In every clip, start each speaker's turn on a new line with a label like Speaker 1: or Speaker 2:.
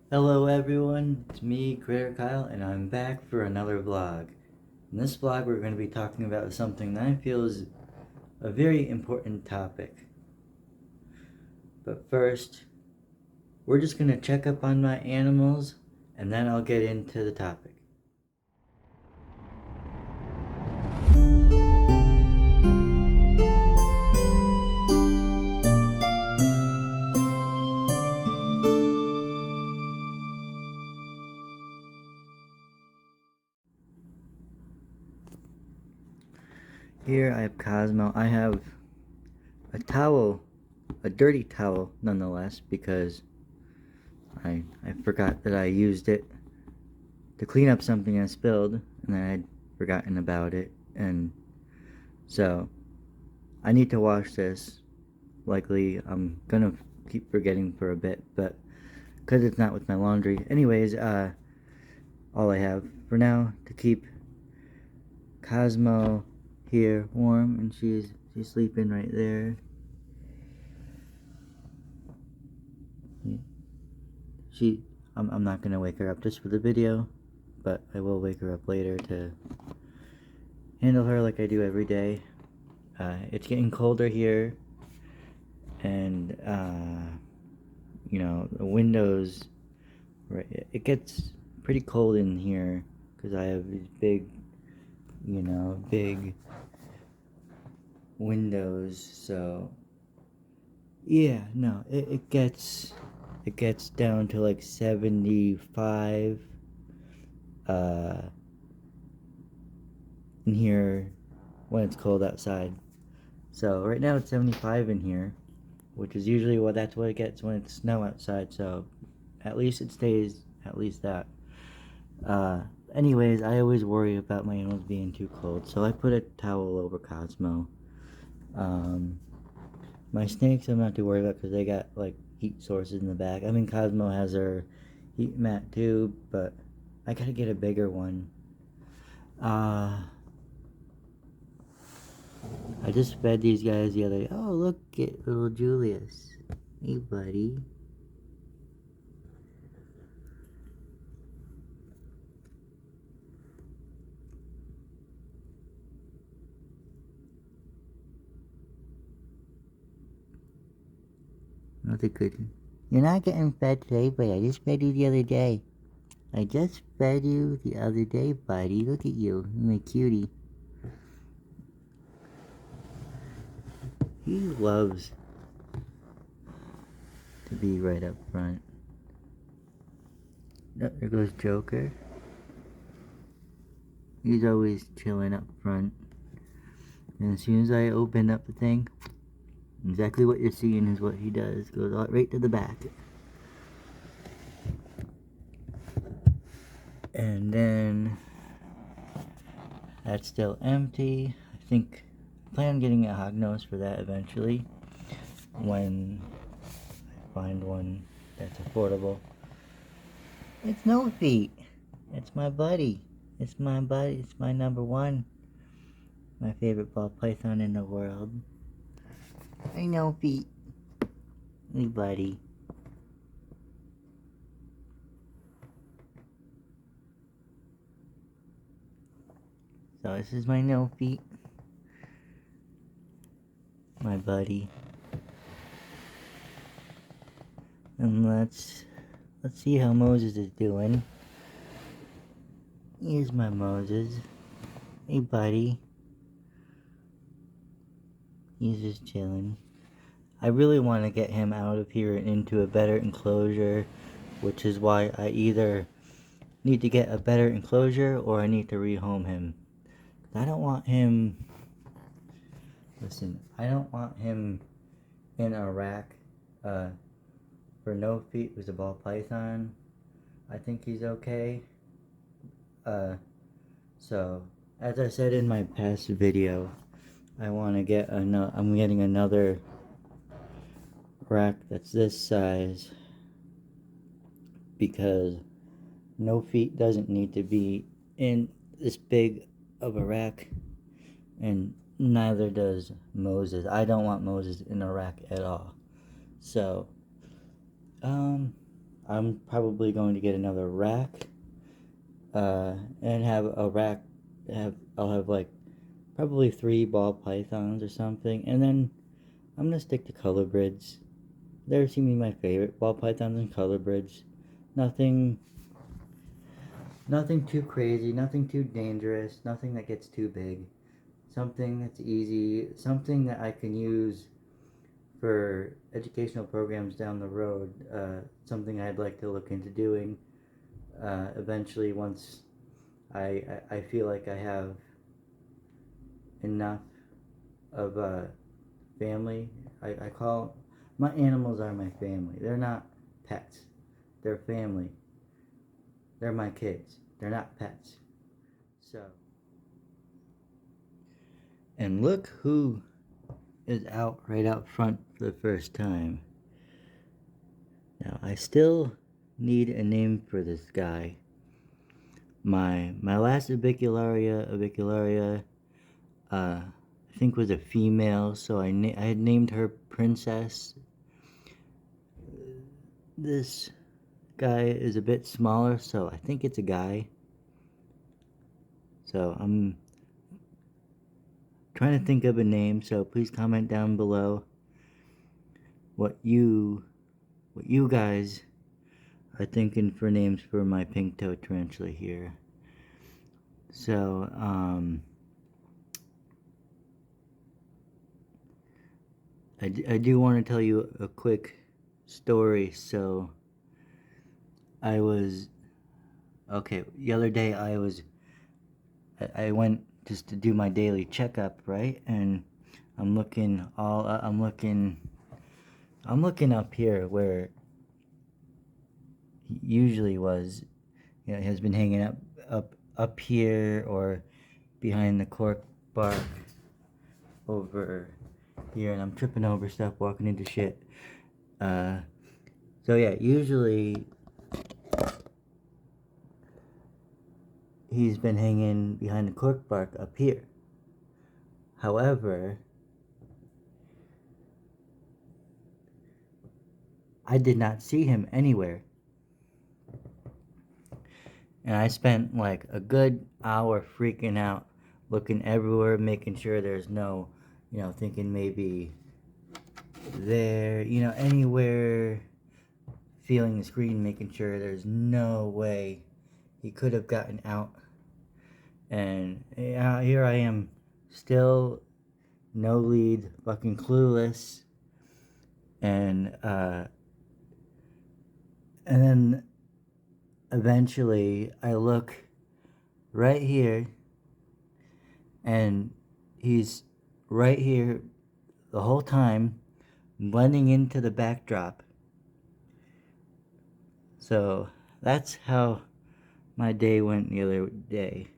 Speaker 1: Hello everyone, it's me, Kritter Kyle, and I'm back for another vlog. In this vlog we're going to be talking about something that I feel is a very important topic. But first, we're just going to check up on my animals, and then I'll get into the topic. Here I have Cosmo. I have a towel, a dirty towel nonetheless, because I forgot that I used it to clean up something I spilled, and then I'd forgotten about it, and so I need to wash this. Likely I'm gonna keep forgetting for a bit, but because it's not with my laundry. Anyways, all I have for now to keep Cosmo here warm, and she's sleeping right there. I'm not gonna wake her up just for the video, but I will wake her up later to handle her like I do every day. It's getting colder here, and you know, the windows, right, it gets pretty cold in here because I have these big, you know, big windows. So yeah, no, it gets down to like 75 in here when it's cold outside. So right now it's 75 in here, which is usually that's what it gets when it's snow outside. So at least it stays at least that. Anyways, I always worry about my animals being too cold, so I put a towel over Cosmo. My snakes I'm not too worried about because they got like heat sources in the back. I mean, Cosmo has her heat mat too, but I gotta get a bigger one. I just fed these guys the other day. Oh, look at little Julius. Hey, buddy. That's a good one. You're not getting fed today, but I just fed you the other day. I just fed you the other day, buddy. Look at you. You're a cutie. He loves to be right up front. Oh, there goes Joker. He's always chilling up front. And as soon as I open up the thing, exactly what you're seeing is what he does. Goes right to the back. And then that's still empty. I think I plan on getting a hognose for that eventually when I find one that's affordable. It's No Feet. It's my buddy. It's my buddy. It's my number one. My favorite ball python in the world. I know Feet. Hey, buddy. So this is my No Feet. My buddy. And let's see how Moses is doing. Here's my Moses. Hey, buddy. He's just chilling. I really want to get him out of here and into a better enclosure, which is why I either need to get a better enclosure or I need to rehome him. I don't want him... Listen, I don't want him in a rack for No Feet, who's a ball python. I think he's okay. So, as I said in my past video, I want to get I'm getting another rack that's this size because No Feet doesn't need to be in this big of a rack, and neither does Moses. I don't want Moses in a rack at all. So, I'm probably going to get another rack, and have a rack. I'll have like probably 3 ball pythons or something, and then I'm gonna stick to color grids. They're seeming my favorite, ball pythons and color grids. Nothing, nothing too crazy, nothing too dangerous, nothing that gets too big. Something that's easy, something that I can use for educational programs down the road. Something I'd like to look into doing eventually once I feel like I have enough of a family. I call my animals are my family. They're not pets. They're family. They're my kids. They're not pets. So, and look who is out right out front for the first time. Now I still need a name for this guy. My last avicularia, I think was a female, so I had named her Princess. This guy is a bit smaller, so I think it's a guy. So I'm trying to think of a name, so please comment down below what you guys are thinking for names for my pink-toed tarantula here. So, I do want to tell you a quick story. So, the other day I went just to do my daily checkup, right? And I'm looking up here where he usually was. He has been hanging up here or behind the cork bark over here, and I'm tripping over stuff, walking into shit. So yeah, usually he's been hanging behind the cork bark up here. However, I did not see him anywhere. And I spent like a good hour freaking out, looking everywhere, making sure there's no, thinking maybe there, anywhere, feeling the screen, making sure there's no way he could have gotten out. And here I am, still no lead, fucking clueless. And then eventually I look right here, and he's right here the whole time, blending into the backdrop. So that's how my day went the other day.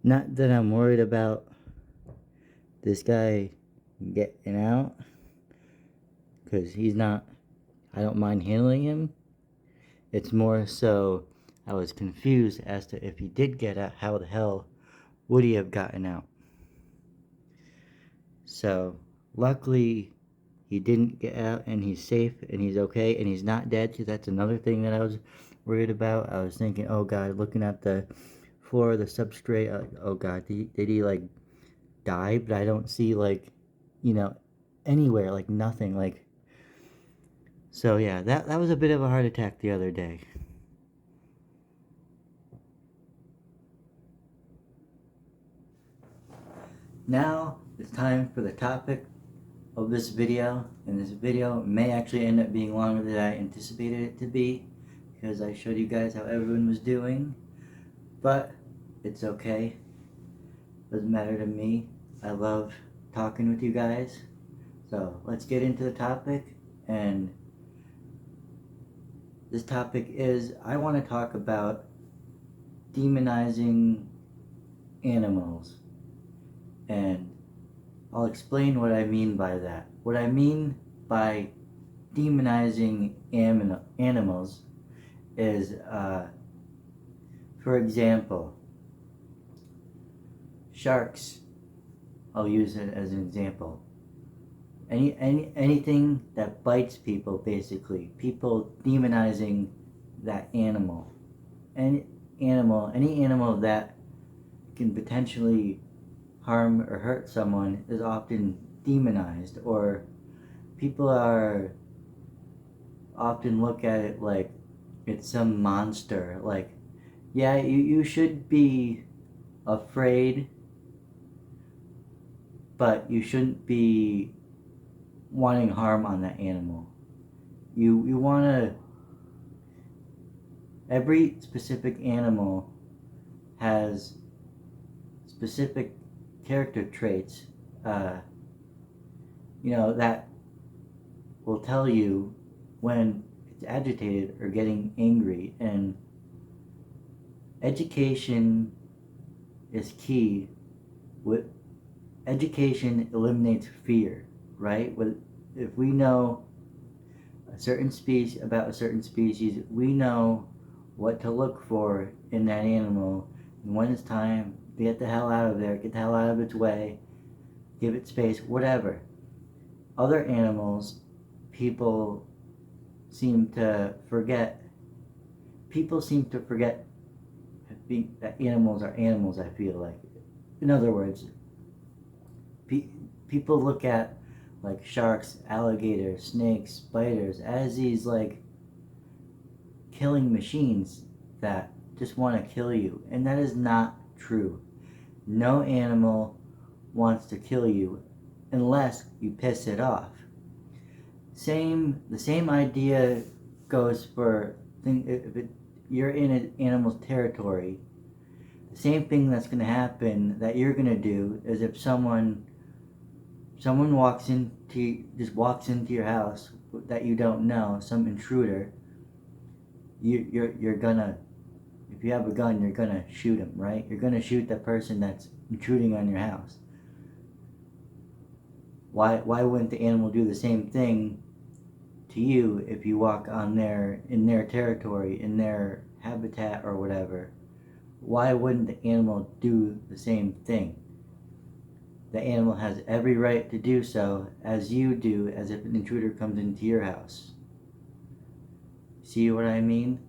Speaker 1: Not that I'm worried about this guy getting out, because I don't mind handling him. It's more so I was confused as to if he did get out, how the hell would he have gotten out? So luckily he didn't get out, and he's safe, and he's okay, and he's not dead, because that's another thing that I was worried about. I was thinking, oh god, looking at the floor, the substrate, oh god, did he like die? But I don't see like, anywhere, like nothing, like. So yeah, that was a bit of a heart attack the other day. Now it's time for the topic of this video, and this video may actually end up being longer than I anticipated it to be, because I showed you guys how everyone was doing, but it's okay. Doesn't matter to me. I love talking with you guys. So let's get into the topic. And this topic is, I want to talk about demonizing animals, and I'll explain what I mean by that. What I mean by demonizing animals is, for example, sharks. I'll use it as an example. anything that bites people, basically. People demonizing that animal. Any animal that can potentially harm or hurt someone is often demonized, or people are often look at it like it's some monster. Like, yeah, you should be afraid, but you shouldn't be wanting harm on that animal. You want to. Every specific animal has specific character traits, that will tell you when it's agitated or getting angry. And education is key. With education eliminates fear, right? If we know a certain species about a certain species, we know what to look for in that animal, and when it's time, get the hell out of there, get the hell out of its way, give it space, whatever. Other animals, people seem to forget. People seem to forget that animals are animals. I feel like, in other words, people look at like sharks, alligators, snakes, spiders as these like killing machines that just want to kill you, and that is not true. No animal wants to kill you unless you piss it off. The same idea goes for you're in an animal's territory. The same thing that's going to happen that you're going to do is if someone walks into your house that you don't know, some intruder, you're gonna, if you have a gun, you're gonna shoot him, right? You're gonna shoot the person that's intruding on your house. Why wouldn't the animal do the same thing to you if you walk in their territory, in their habitat or whatever? Why wouldn't the animal do the same thing? The animal has every right to do so, as you do, as if an intruder comes into your house. See what I mean?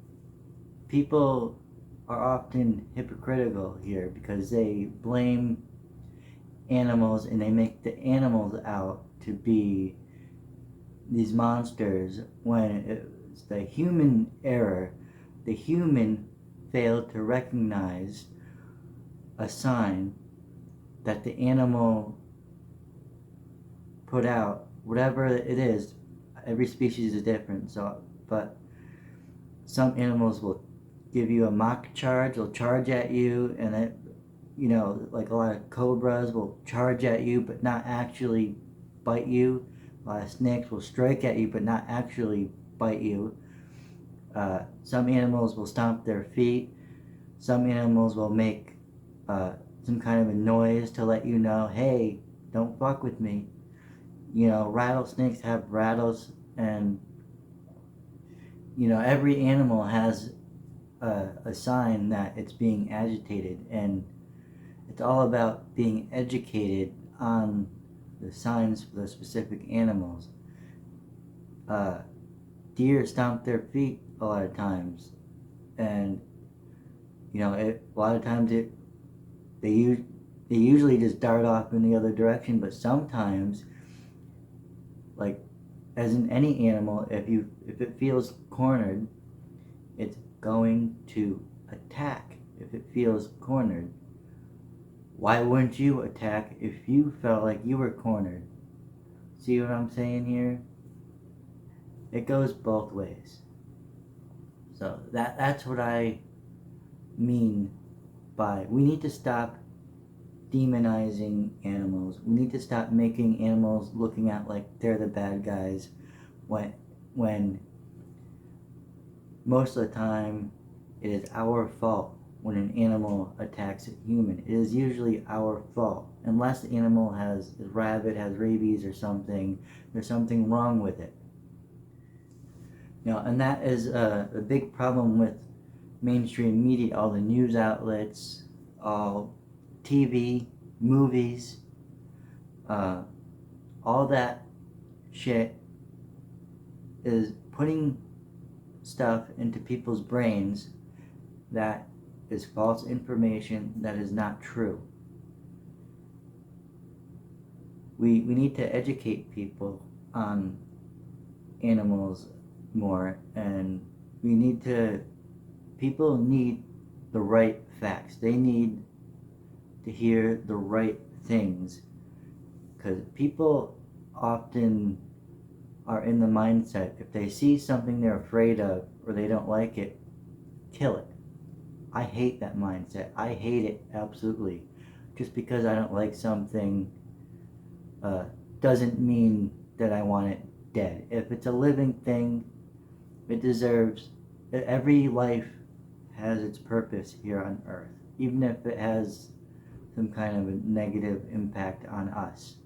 Speaker 1: People are often hypocritical here because they blame animals and they make the animals out to be these monsters when it's the human error. The human failed to recognize a sign that the animal put out, whatever it is. Every species is different, but some animals will give you a mock charge. They'll charge at you, and it, like a lot of cobras will charge at you but not actually bite you. A lot of snakes will strike at you but not actually bite you. Some animals will stomp their feet. Some animals will make some kind of a noise to let you know, hey, don't fuck with me. Rattlesnakes have rattles, and every animal has a sign that it's being agitated, and it's all about being educated on the signs for the specific animals. Deer stomp their feet a lot of times, and a lot of times they usually just dart off in the other direction, but sometimes, like as in any animal, if it feels cornered, it's going to attack. If it feels cornered, why wouldn't you attack if you felt like you were cornered? See what I'm saying here? It goes both ways. So that's what I mean by we need to stop demonizing animals. We need to stop making animals looking at like they're the bad guys when most of the time it is our fault when an animal attacks a human. It is usually our fault. Unless the animal is rabid, has rabies or something, there's something wrong with it. And that is a big problem with mainstream media, all the news outlets, all TV, movies, all that shit is putting stuff into people's brains that is false information, that is not true. We need to educate people on animals more, and people need the right facts. They need to hear the right things, because people often are in the mindset, if they see something they're afraid of or they don't like it, kill it. I hate that mindset. I hate it absolutely. Just because I don't like something doesn't mean that I want it dead. If it's a living thing, it deserves, every life has its purpose here on earth, even if it has some kind of a negative impact on us.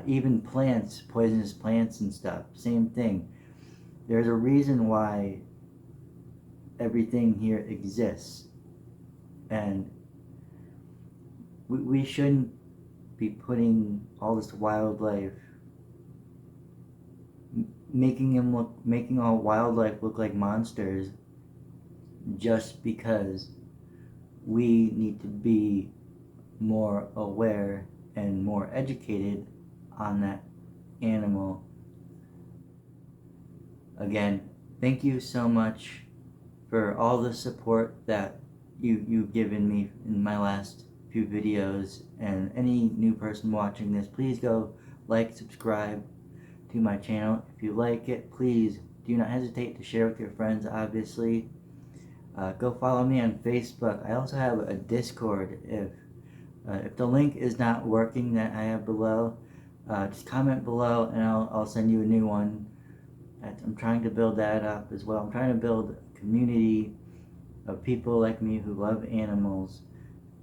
Speaker 1: Even plants, poisonous plants and stuff, same thing. There's a reason why everything here exists, and we shouldn't be putting all this wildlife, making all wildlife look like monsters, just because we need to be more aware and more educated on that animal. Again, thank you so much for all the support that you've given me in my last few videos, and any new person watching this, please go like, subscribe to my channel. If you like it, please do not hesitate to share with your friends, obviously. Go follow me on Facebook. I also have a Discord. If the link is not working that I have below, just comment below and I'll send you a new one. I'm trying to build that up as well. I'm trying to build a community of people like me who love animals,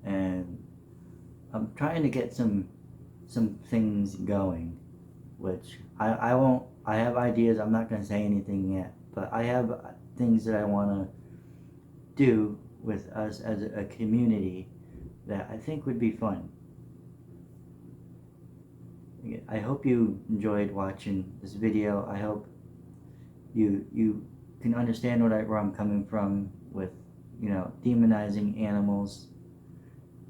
Speaker 1: and I'm trying to get some things going, which I have ideas. I'm not going to say anything yet, but I have things that I want to do with us as a community that I think would be fun. I hope you enjoyed watching this video. I hope you can understand where I'm coming from with, demonizing animals.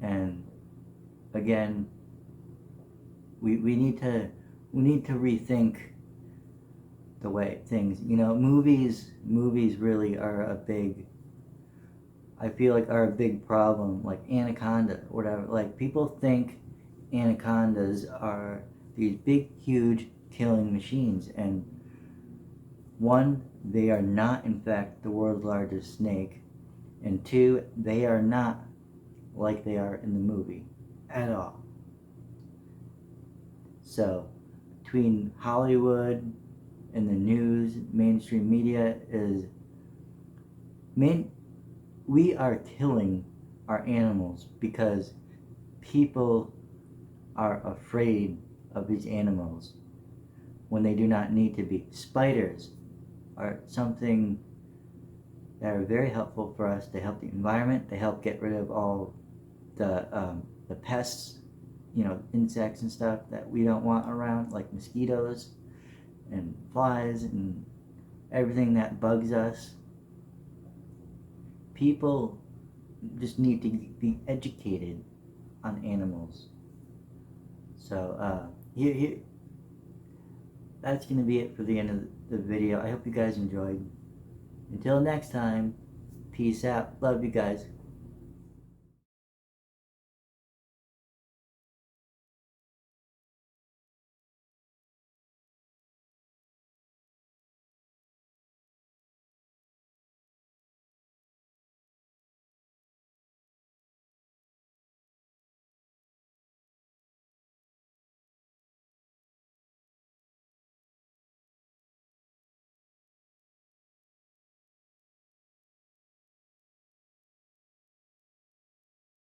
Speaker 1: And again, we need to rethink the way things, movies really are I feel like are a big problem, like Anaconda, whatever. Like, people think anacondas are these big, huge killing machines, and one, they are not in fact the world's largest snake, and two, they are not like they are in the movie at all. So between Hollywood and the news, mainstream media we are killing our animals because people are afraid of these animals when they do not need to be. Spiders are something that are very helpful for us. They help the environment. They help get rid of all the pests, insects and stuff that we don't want around, like mosquitoes and flies and everything that bugs us. People just need to be educated on animals. So here that's going to be it for the end of the video. I hope you guys enjoyed. Until next time, peace out. Love you guys.